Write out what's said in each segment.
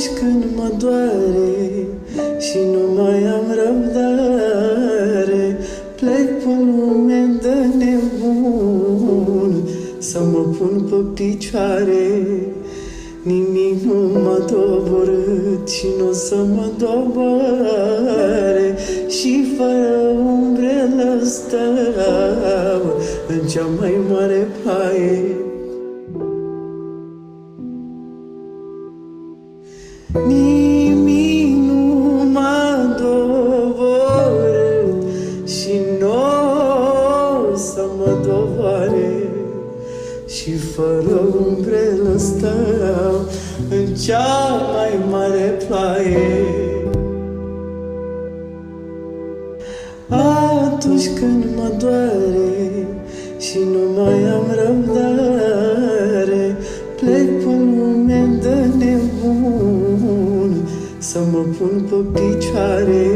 Atunci când mă doare și nu mai am răbdare, plec pe lume de nebun să mă pun pe picioare. Nimic nu m-a doborât și nu o să mă doboare, și fără umbrelă stau în cea mai mare ploaie. Nimic nu m-a doborât și nu o să mă doboare, și fără umbrelă stau în cea mai mare ploaie. Atunci când mă doare și nu mai am răbdare, plec pe lume de nebun să mă pun pe picioare.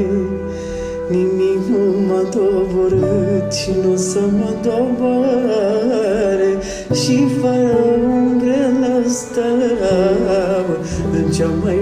Nimic nu m-a doborât și nu o să mă doboare, și fără umbrelă stau în cea mai